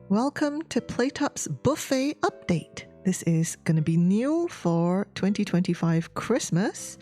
Welcome to PlateUp's Buffet Update. This is going to be new for 2025 Christmas.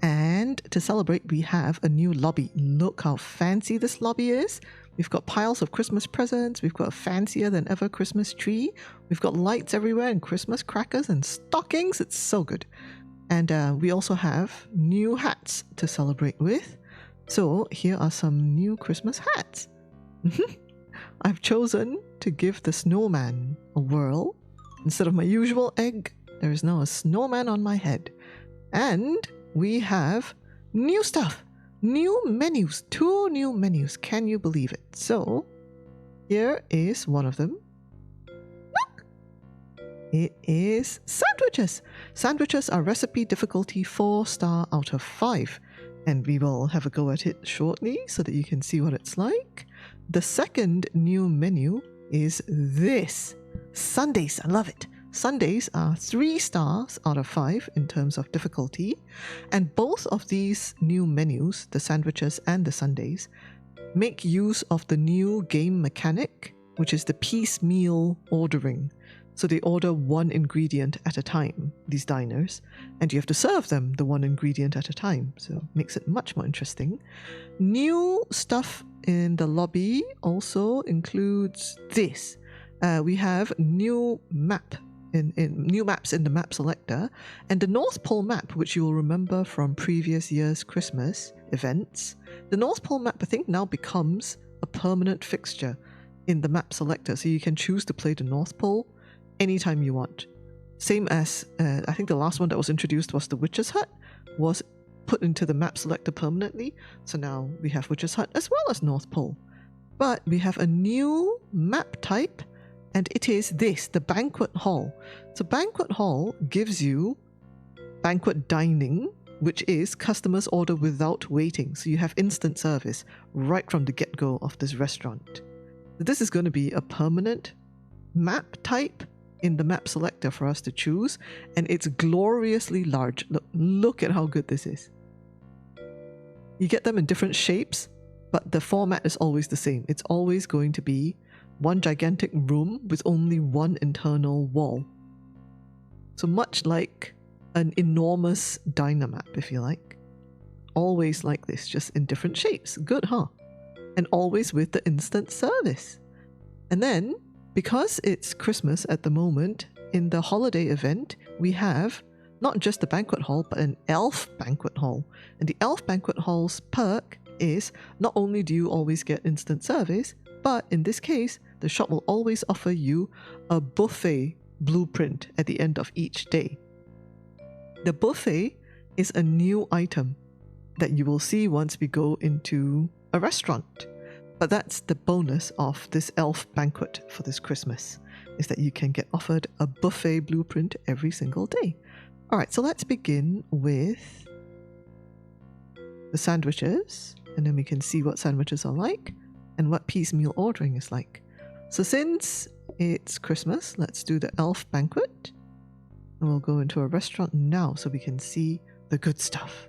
And to celebrate, we have a new lobby. Look how fancy this lobby is. We've got piles of Christmas presents. We've got a fancier than ever Christmas tree. We've got lights everywhere and Christmas crackers and stockings. It's so good. And we also have new hats to celebrate with. So here are some new Christmas hats. I've chosen to give the snowman a whirl. Instead of my usual egg, there is now a snowman on my head. And we have new stuff, new menus, 2 new menus. Can you believe it? So here is one of them. Look! It is sandwiches. Sandwiches are recipe difficulty 4-star out of 5. And we will have a go at it shortly so that you can see what it's like. The second new menu is this. Sundaes. I love it. Sundaes are 3 stars out of 5 in terms of difficulty. And both of these new menus, the sandwiches and the sundaes, make use of the new game mechanic, which is the piecemeal ordering. So they order 1 ingredient at a time, these diners, and you have to serve them the 1 ingredient at a time. So it makes it much more interesting. New stuff in the lobby also includes this. We have new maps in the map selector, and the North Pole map, which you will remember from previous year's Christmas events. The North Pole map, I think, now becomes a permanent fixture in the map selector, so you can choose to play the North Pole anytime you want. Same as, I think the last one that was introduced was the Witch's Hut, was put into the map selector permanently. So now we have Witch's Hut as well as North Pole. But we have a new map type, and it is this, the Banquet Hall. So Banquet Hall gives you banquet dining, which is customers order without waiting. So you have instant service right from the get-go of this restaurant. This is going to be a permanent map type in the map selector for us to choose, and it's gloriously large. Look at how good this is. You get them in different shapes, but the format is always the same. It's always going to be one gigantic room with only 1 internal wall. So much like an enormous diner map, if you like. Always like this, just in different shapes. Good, huh? And always with the instant service. And then, because it's Christmas at the moment, in the holiday event, we have not just the banquet hall, but an elf banquet hall. And the elf banquet hall's perk is not only do you always get instant service, but in this case, the shop will always offer you a buffet blueprint at the end of each day. The buffet is a new item that you will see once we go into a restaurant. But that's the bonus of this elf banquet for this Christmas, is that you can get offered a buffet blueprint every single day. Alright, so let's begin with the sandwiches, and then we can see what sandwiches are like and what piecemeal ordering is like. So since it's Christmas, let's do the elf banquet, and we'll go into a restaurant now so we can see the good stuff.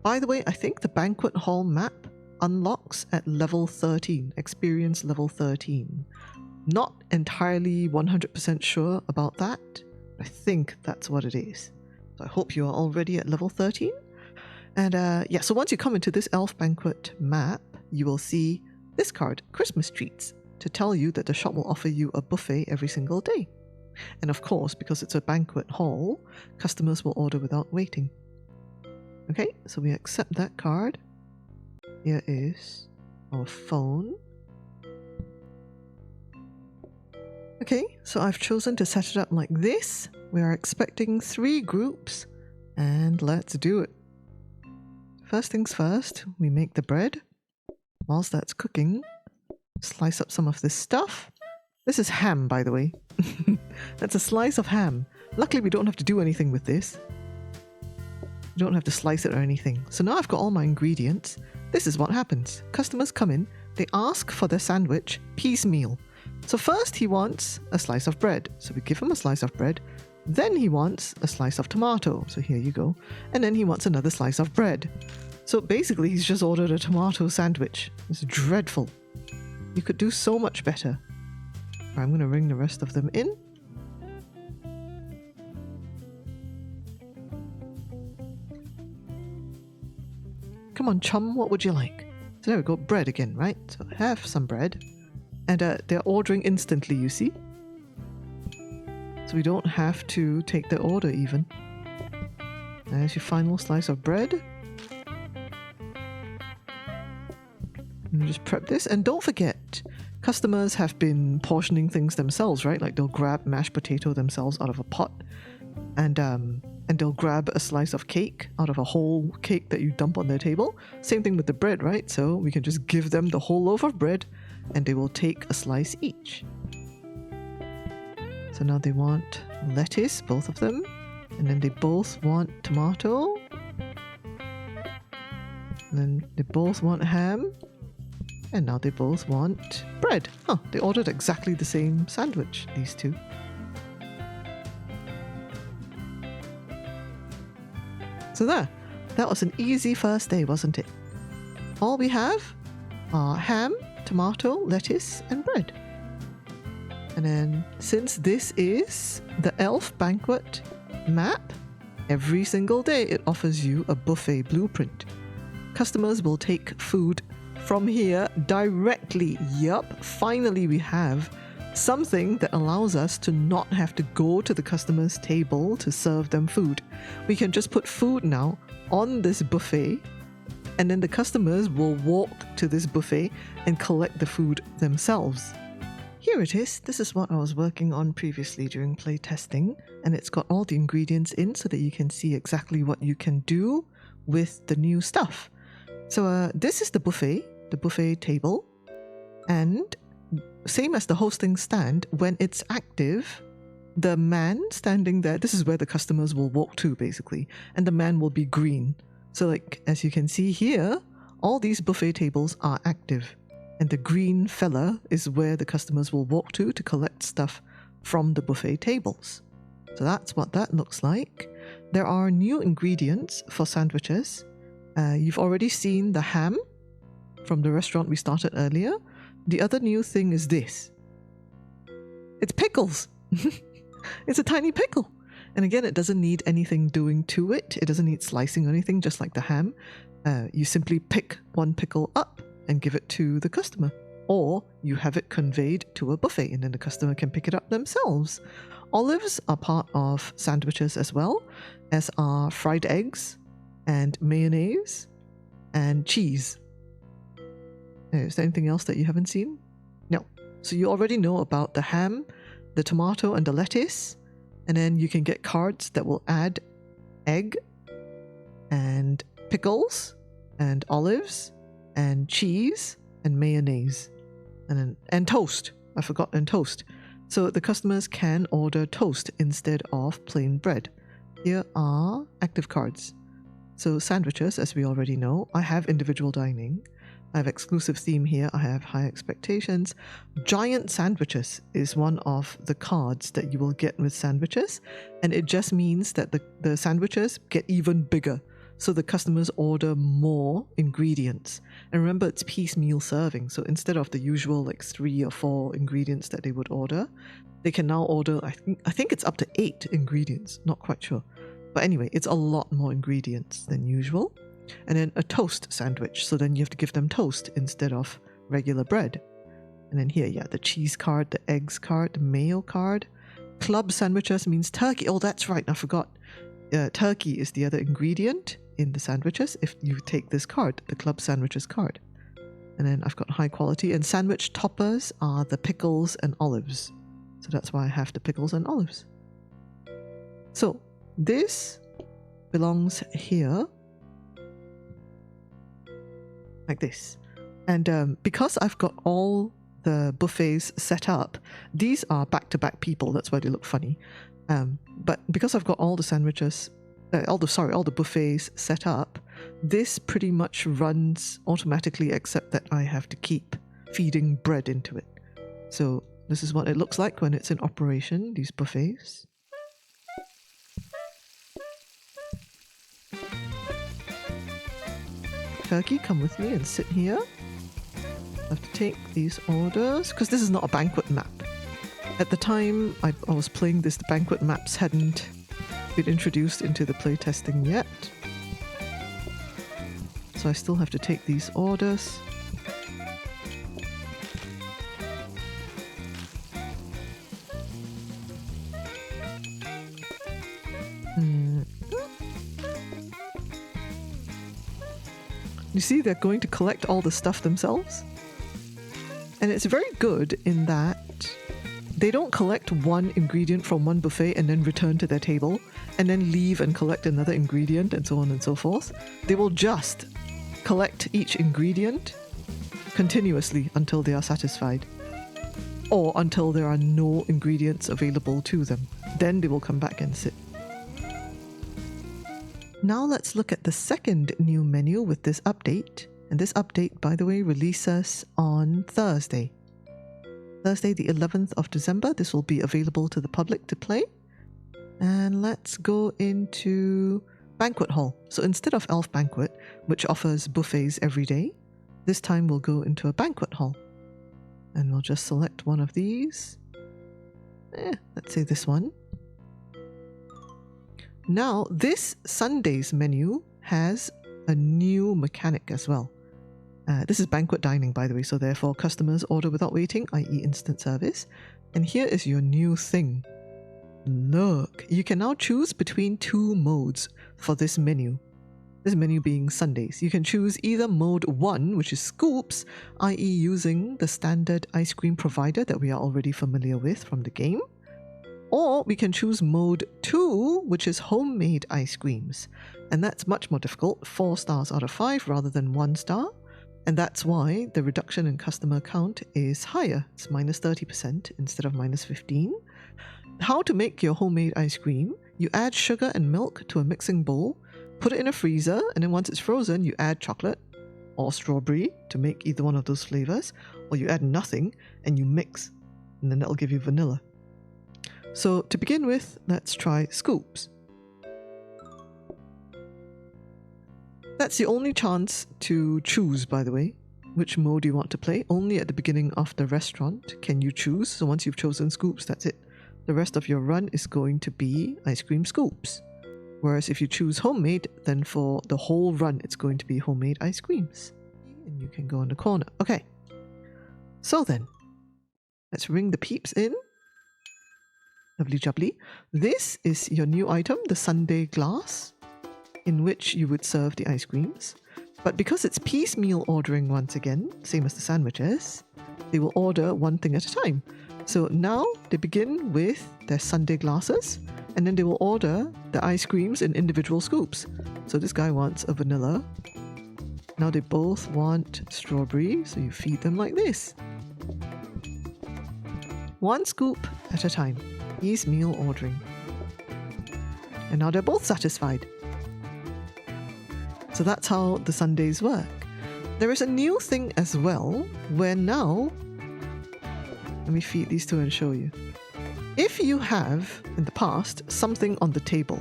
By the way, I think the banquet hall map unlocks at level 13, experience level 13. Not entirely 100% sure about that. I think that's what it is. So I hope you are already at level 13. And yeah, so once you come into this elf banquet map, you will see this card, Christmas Treats, to tell you that the shop will offer you a buffet every single day. And of course, because it's a banquet hall, customers will order without waiting. Okay, so we accept that card. Here is our phone. Okay, so I've chosen to set it up like this. We are expecting 3 groups, and let's do it. First things first, we make the bread. Whilst that's cooking, slice up some of this stuff. This is ham, by the way. That's a slice of ham. Luckily, we don't have to do anything with this. You don't have to slice it or anything. So now I've got all my ingredients. This is what happens. Customers come in, they ask for their sandwich piecemeal. So first he wants a slice of bread. So we give him a slice of bread. Then he wants a slice of tomato. So here you go. And then he wants another slice of bread. So basically he's just ordered a tomato sandwich. It's dreadful. You could do so much better. I'm going to ring the rest of them in. Come on, chum, what would you like? So there we go, bread again, right? So have some bread. And they're ordering instantly, you see? So we don't have to take the order even. There's your final slice of bread. And just prep this. And don't forget, customers have been portioning things themselves, right? Like they'll grab mashed potato themselves out of a pot. And they'll grab a slice of cake out of a whole cake that you dump on their table. Same thing with the bread, right? So we can just give them the whole loaf of bread and they will take a slice each. So now they want lettuce, both of them. And then they both want tomato. And then they both want ham. And now they both want bread. Huh, they ordered exactly the same sandwich, these two. So there, that was an easy first day, wasn't it? All we have are ham, tomato, lettuce, and bread. And then, since this is the Elf Banquet map, every single day it offers you a buffet blueprint. Customers will take food from here directly. Yup, finally we have something that allows us to not have to go to the customer's table to serve them food. We can just put food now on this buffet, and then the customers will walk to this buffet and collect the food themselves. Here it is. This is what I was working on previously during play testing, and it's got all the ingredients in so that you can see exactly what you can do with the new stuff. So this is the buffet table, and same as the hosting stand, when it's active, the man standing there, this is where the customers will walk to basically, and the man will be green. So like, as you can see here, all these buffet tables are active, and the green fella is where the customers will walk to collect stuff from the buffet tables. So that's what that looks like. There are new ingredients for sandwiches. You've already seen the ham from the restaurant we started earlier. The other new thing is this. It's pickles. It's a tiny pickle. And again, it doesn't need anything doing to it. It doesn't need slicing or anything, just like the ham. You simply pick one pickle up and give it to the customer. Or you have it conveyed to a buffet and then the customer can pick it up themselves. Olives are part of sandwiches as well, as are fried eggs and mayonnaise and cheese. Is there anything else that you haven't seen? No. So you already know about the ham, the tomato, and the lettuce. And then you can get cards that will add egg and pickles and olives and cheese and mayonnaise and toast. I forgot, and toast. So the customers can order toast instead of plain bread. Here are active cards. So sandwiches, as we already know. I have individual dining. I have exclusive theme here. I have high expectations. Giant sandwiches is one of the cards that you will get with sandwiches. And it just means that the sandwiches get even bigger. So the customers order more ingredients. And remember, it's piecemeal serving. So instead of the usual like 3 or 4 ingredients that they would order, they can now order, I think it's up to 8 ingredients. Not quite sure. But anyway, it's a lot more ingredients than usual. And then a toast sandwich. So then you have to give them toast instead of regular bread. And then here, yeah, the cheese card, the eggs card, the mayo card. Club sandwiches means turkey. Oh, that's right. I forgot. Turkey is the other ingredient in the sandwiches if you take this card, the club sandwiches card. And then I've got high quality. And sandwich toppers are the pickles and olives. So that's why I have the pickles and olives. So this belongs here. Like this. And because I've got all the buffets set up, these are back-to-back people, that's why they look funny. But because I've got all the sandwiches, all the buffets set up, this pretty much runs automatically, except that I have to keep feeding bread into it. So this is what it looks like when it's in operation, these buffets. Turkey, come with me and sit here. I have to take these orders because this is not a banquet map. At the time I was playing this, the Banquet maps hadn't been introduced into the playtesting yet. So I still have to take these orders. You see, they're going to collect all the stuff themselves. And it's very good in that they don't collect one ingredient from one buffet and then return to their table and then leave and collect another ingredient and so on and so forth. They will just collect each ingredient continuously until they are satisfied, or until there are no ingredients available to them. Then they will come back and sit. Now let's look at the second new menu with this update. And this update, by the way, releases on Thursday. Thursday the 11th of December. This will be available to the public to play. And let's go into Banquet Hall. So instead of Elf Banquet, which offers buffets every day, this time we'll go into a Banquet Hall. And we'll just select one of these. Let's say this one. Now, this Sundaes menu has a new mechanic as well. This is banquet dining, by the way, so therefore customers order without waiting, i.e. instant service. And here is your new thing. Look, you can now choose between two modes for this menu. This menu being Sundaes. You can choose either mode 1, which is scoops, i.e. using the standard ice cream provider that we are already familiar with from the game. Or we can choose mode 2, which is homemade ice creams. And that's much more difficult, 4 stars out of 5 rather than 1 star. And that's why the reduction in customer count is higher. It's minus 30% instead of minus 15. How to make your homemade ice cream: you add sugar and milk to a mixing bowl, put it in a freezer, and then once it's frozen, you add chocolate or strawberry to make either one of those flavors, or you add nothing and you mix, and then that'll give you vanilla. So to begin with, let's try scoops. That's the only chance to choose, by the way, which mode you want to play. Only at the beginning of the restaurant can you choose. So once you've chosen scoops, that's it. The rest of your run is going to be ice cream scoops. Whereas if you choose homemade, then for the whole run, it's going to be homemade ice creams. And you can go in the corner. Okay. So then, let's ring the peeps in. Lovely jubbly. This is your new item, the sundae glass, in which you would serve the ice creams. But because it's piecemeal ordering once again, same as the sandwiches, they will order one thing at a time. So now they begin with their sundae glasses, and then they will order the ice creams in individual scoops. So this guy wants a vanilla. Now they both want strawberry, so you feed them like this. One scoop at a time. Piecemeal ordering. And now they're both satisfied. So that's how the Sundaes work. There is a new thing as well, where now, let me feed these two and show you. If you have, in the past, something on the table,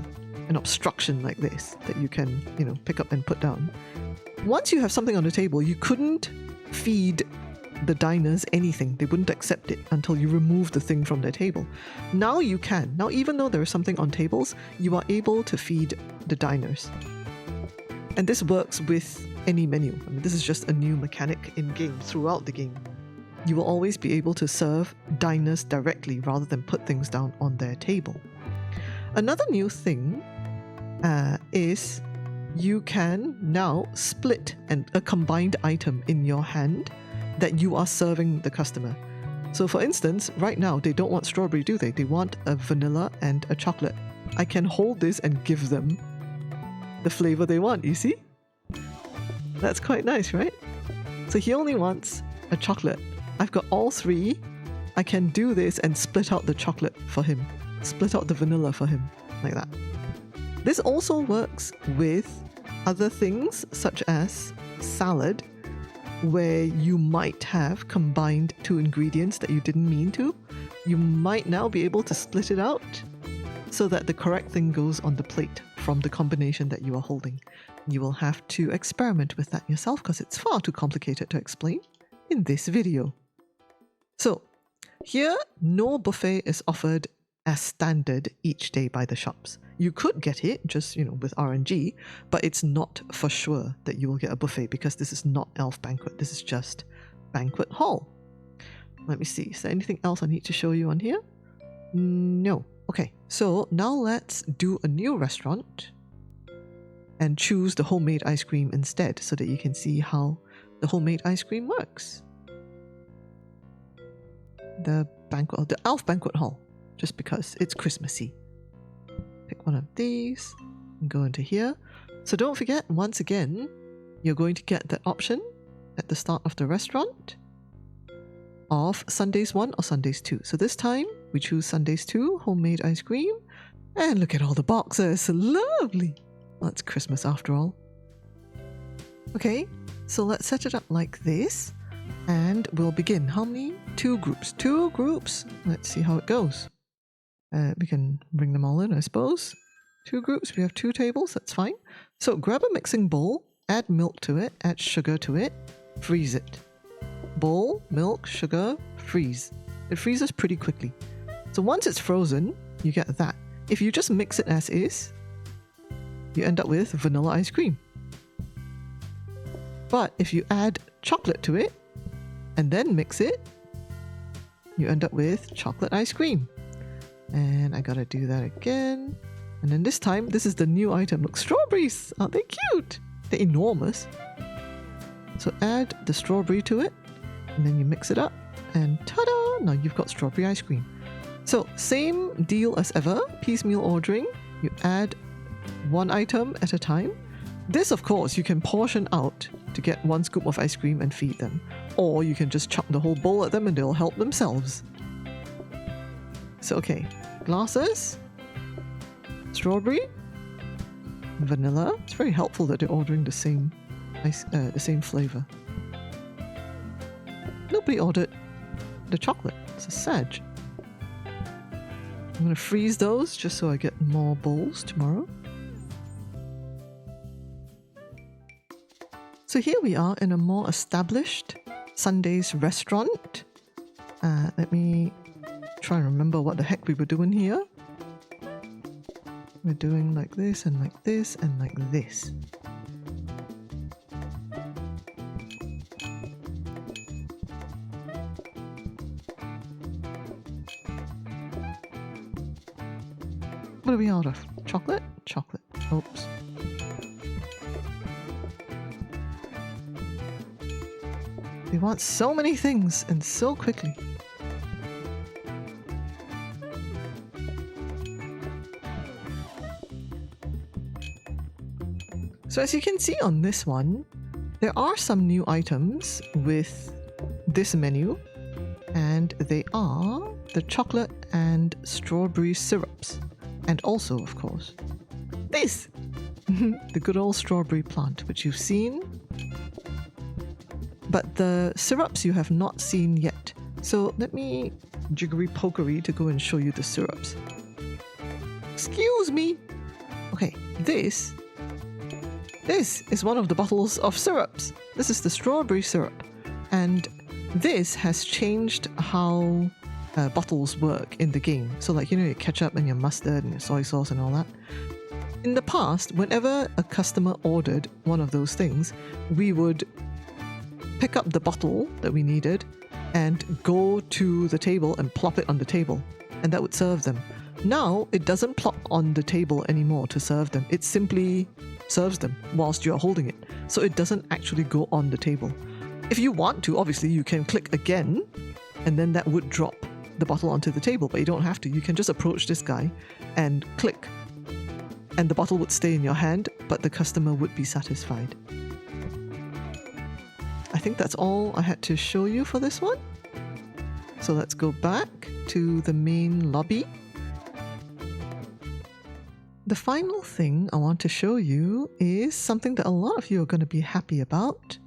an obstruction like this, that you can, pick up and put down. Once you have something on the table, you couldn't feed the diners anything. They wouldn't accept it until you remove the thing from their table. Now you can. Now, even though there is something on tables, you are able to feed the diners. And this works with any menu. I mean, this is just a new mechanic in-game throughout the game. You will always be able to serve diners directly rather than put things down on their table. Another new thing is you can now split a combined item in your hand that you are serving the customer. So for instance, right now they don't want strawberry, do they? They want a vanilla and a chocolate. I can hold this and give them the flavor they want, you see? That's quite nice, right? So he only wants a chocolate. I've got all three. I can do this and split out the chocolate for him. Split out the vanilla for him, like that. This also works with other things such as salad, where you might have combined two ingredients that you didn't mean to. You might now be able to split it out so that the correct thing goes on the plate from the combination that you are holding. You will have to experiment with that yourself because it's far too complicated to explain in this video. So, Here, no buffet is offered as standard each day by the shops. You could get it just, with RNG, but it's not for sure that you will get a buffet because this is not Elf Banquet. This is just Banquet Hall. Let me see. Is there anything else I need to show you on here? No. Okay, so now let's do a new restaurant and choose the homemade ice cream instead so that you can see how the homemade ice cream works. The Elf Banquet Hall, just because it's Christmassy. Pick one of these and go into here. So don't forget, once again, you're going to get that option at the start of the restaurant of Sundaes I or Sundaes II. So this time we choose Sundaes II, homemade ice cream, and look at all the boxes. Lovely. Well, it's Christmas after all. Okay, so let's set it up like this and we'll begin. How many? 2 groups. 2 groups. Let's see how it goes. We can bring them all in, I suppose. 2 groups. We have 2 tables. That's fine. So grab a mixing bowl, add milk to it, add sugar to it, freeze it. Bowl, milk, sugar, freeze. It freezes pretty quickly. So once it's frozen, you get that. If you just mix it as is, you end up with vanilla ice cream. But if you add chocolate to it and then mix it, you end up with chocolate ice cream. And I gotta do that again. And then this time, this is the new item. Look, strawberries! Aren't they cute? They're enormous. So add the strawberry to it, and then you mix it up, and ta-da! Now you've got strawberry ice cream. So same deal as ever, piecemeal ordering. You add 1 item at a time. This, of course, you can portion out to get 1 scoop of ice cream and feed them. Or you can just chuck the whole bowl at them and they'll help themselves. So okay, glasses, strawberry, vanilla. It's very helpful that they're ordering the same flavor. Nobody ordered the chocolate. It's a Sag. I'm going to freeze those just so I get more bowls tomorrow. So here we are in a more established Sundaes restaurant. Let me try and remember what the heck we were doing here. We're doing like this and like this and like this. What are we out of? Chocolate? Chocolate. Oops. They want so many things and so quickly. So as you can see on this one, there are some new items with this menu, and they are the chocolate and strawberry syrups. And also, of course, this! The good old strawberry plant, which you've seen. But the syrups you have not seen yet. So let me jiggery pokery to go and show you the syrups. Excuse me! Okay, this is one of the bottles of syrups. This is the strawberry syrup. And this has changed how bottles work in the game. So like, your ketchup and your mustard and your soy sauce and all that. In the past, whenever a customer ordered one of those things, we would pick up the bottle that we needed and go to the table and plop it on the table, and that would serve them. Now, it doesn't plop on the table anymore to serve them. It simply serves them whilst you're holding it. So it doesn't actually go on the table. If you want to, obviously, you can click again, and then that would drop the bottle onto the table, but you don't have to. You can just approach this guy and click, and the bottle would stay in your hand, but the customer would be satisfied. I think that's all I had to show you for this one. So let's go back to the main lobby. The final thing I want to show you is something that a lot of you are going to be happy about.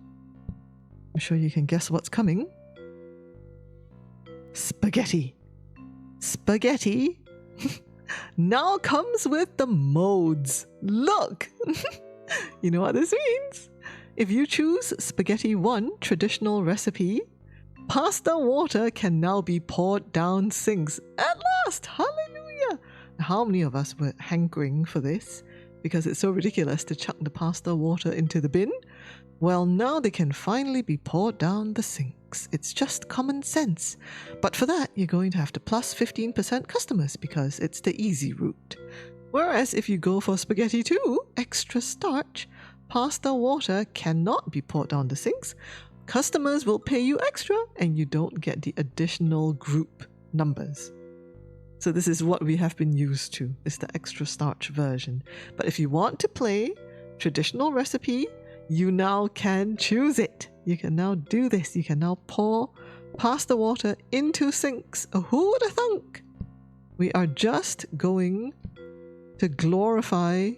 I'm sure you can guess what's coming. Spaghetti. Spaghetti now comes with the modes. Look! You know what this means? If you choose Spaghetti 1 traditional recipe, Pasta water can now be poured down sinks. At last! Hallelujah! How many of us were hankering for this? Because it's so ridiculous to chuck the pasta water into the bin? Well, now they can finally be poured down the sinks. It's just common sense. But for that, you're going to have to plus 15% customers because it's the easy route. Whereas if you go for Spaghetti II, extra starch, pasta water cannot be poured down the sinks. Customers will pay you extra and you don't get the additional group numbers. So this is what we have been used to. It's the extra starch version. But if you want to play traditional recipe, you now can choose it. You can now do this. You can now pour pasta water into sinks. Who would have thunk? We are just going to glorify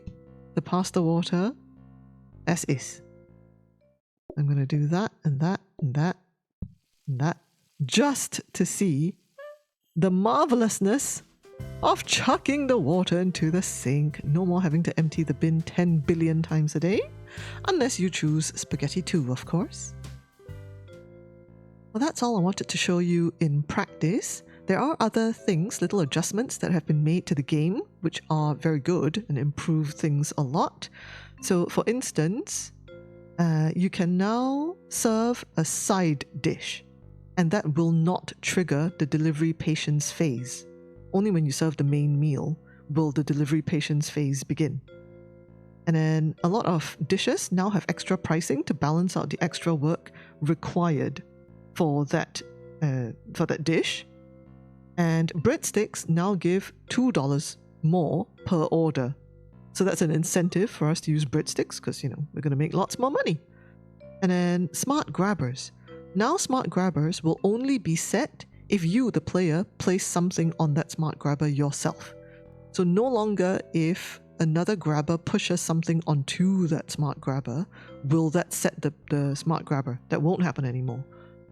the pasta water as is. I'm going to do that and that and that and that just to see the marvelousness of chucking the water into the sink. No more having to empty the bin 10 billion times a day, unless you choose Spaghetti II, of course. Well, that's all I wanted to show you in practice. There are other things, little adjustments that have been made to the game, which are very good and improve things a lot. So, for instance, you can now serve a side dish, and that will not trigger the delivery patience phase. Only when you serve the main meal will the delivery patience phase begin. And then a lot of dishes now have extra pricing to balance out the extra work required for that dish. And breadsticks now give $2 more per order. So that's an incentive for us to use breadsticks because, we're going to make lots more money. And then smart grabbers. Now smart grabbers will only be set if you, the player, place something on that smart grabber yourself. So no longer if another grabber pushes something onto that smart grabber, will that set the smart grabber. That won't happen anymore.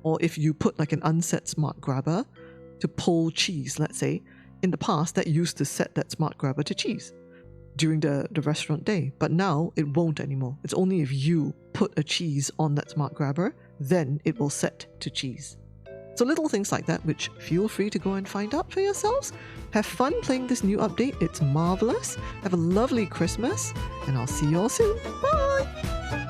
Or if you put like an unset smart grabber to pull cheese, let's say, in the past that used to set that smart grabber to cheese during the restaurant day. But now it won't anymore. It's only if you put a cheese on that smart grabber, then it will set to cheese. So little things like that, which feel free to go and find out for yourselves. Have fun playing this new update. It's marvelous. Have a lovely Christmas, and I'll see you all soon. Bye!